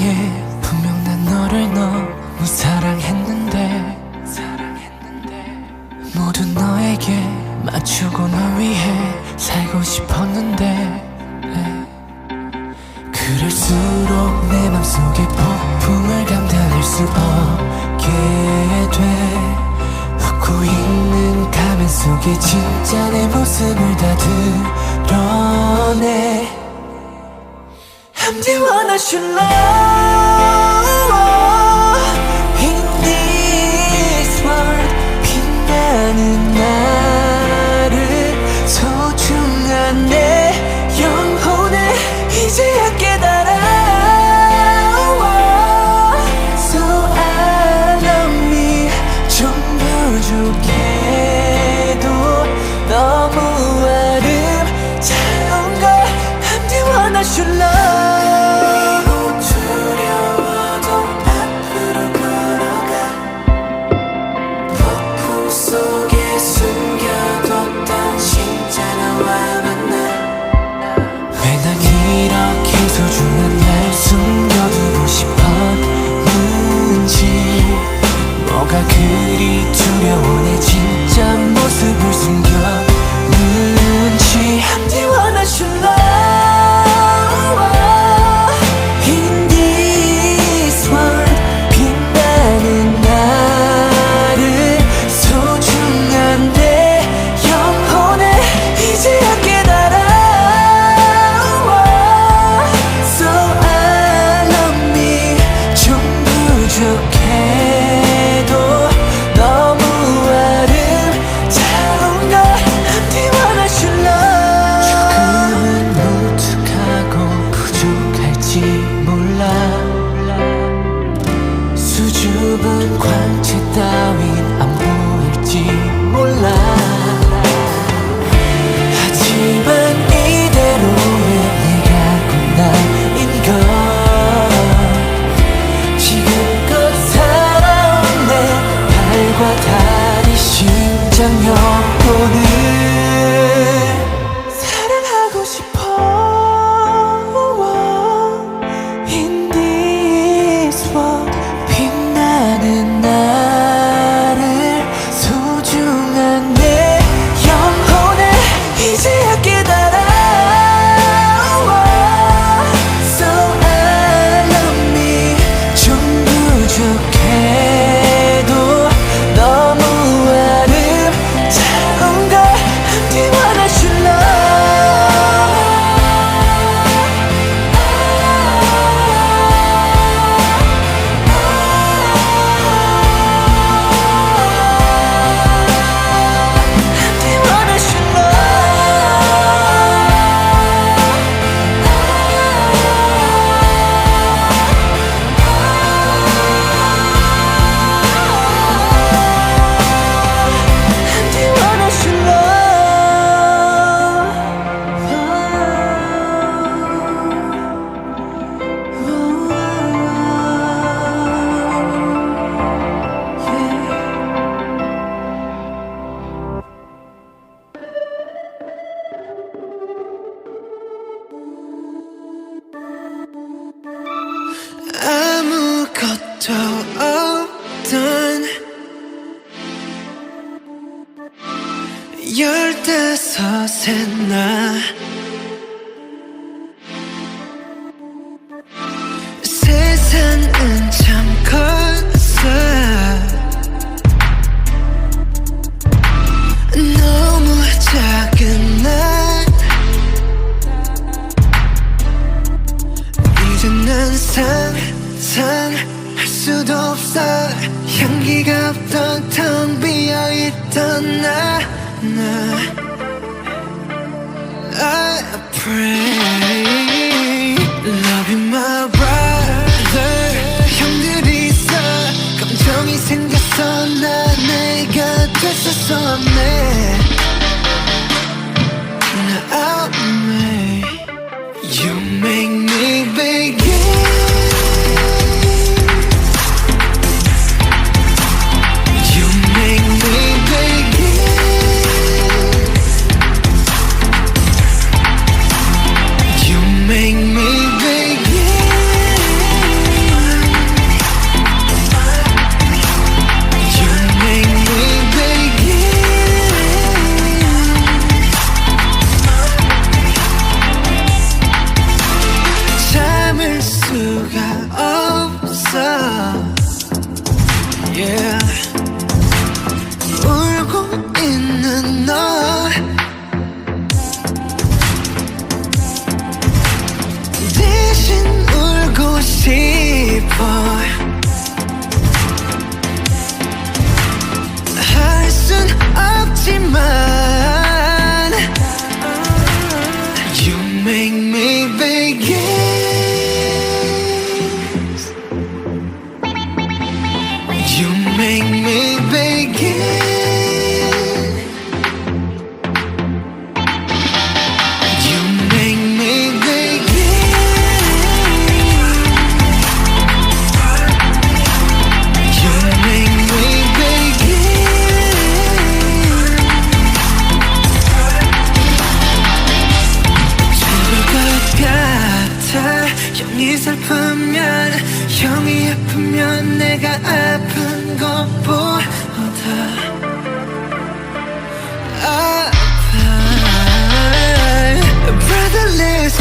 이상해. 분명 난 너를 너무 사랑했는데 모두 너에게 맞추고 널 위해 살고 싶었는데 그럴수록 내 맘속에 폭풍을 감당할 수 없게 돼. 웃고 있는 가면 속에 진짜 내 모습을 다 드러내. I'm the one I should love in this world. 빛나는 나를 소중한 내 영혼을 이제야 깨달아. So I love me. 좀 부족해도 너무 아름다운 걸. I'm the one I should love. 두려워도 앞으로 걸어가. 폭풍 속에 숨겨뒀던 진짜 나와 만나. 왜 난 이렇게 소중한 날 숨겨두고 싶었는지. 뭐가 그리 두려워 내 진짜 모습을 숨겼는지. I'm the one I should love in this world. 빛나는 나를 소중한 내 영혼을 이제야 깨달아. So I love me. 좀 부족해도 너무 아름다운 걸. I'm the one I should love. 조금은 무뚝하고 부족할지 몰라. 수줍은 광채 따윈 안 보일지 몰라. 하지만 이대로의 네가 꿈나인 걸. 지금껏 살아온 내 발과 다리 심장 영혼을 사랑하고 싶어. In this world. 빛나는 나를 소중한 내 영혼을 이제야 깨달아. So I love me. 좀 부족해도 너무 아름다운 걸. I'm the one I should love. I'm the one I should I'm the one I should 아무것도 없던 15의 나. 세상은 참 컸어. 너무 작은 난 이제 난 상상할 수도 없어. 향기가 없던 텅 비어있던 나. I pray love you my brother. 형들이 있어. 감정이 생겼어. 나 내가 됐었어. 나 you make me begin. You make me begin. You make me begin. boy. 할 순 없지만 You make me begin. You make me begin. You make me begin. You make me begin. 죽을 것 같아. 형이 슬프면 형이 아프면 내가 아픈 것보다 아파. Brotherless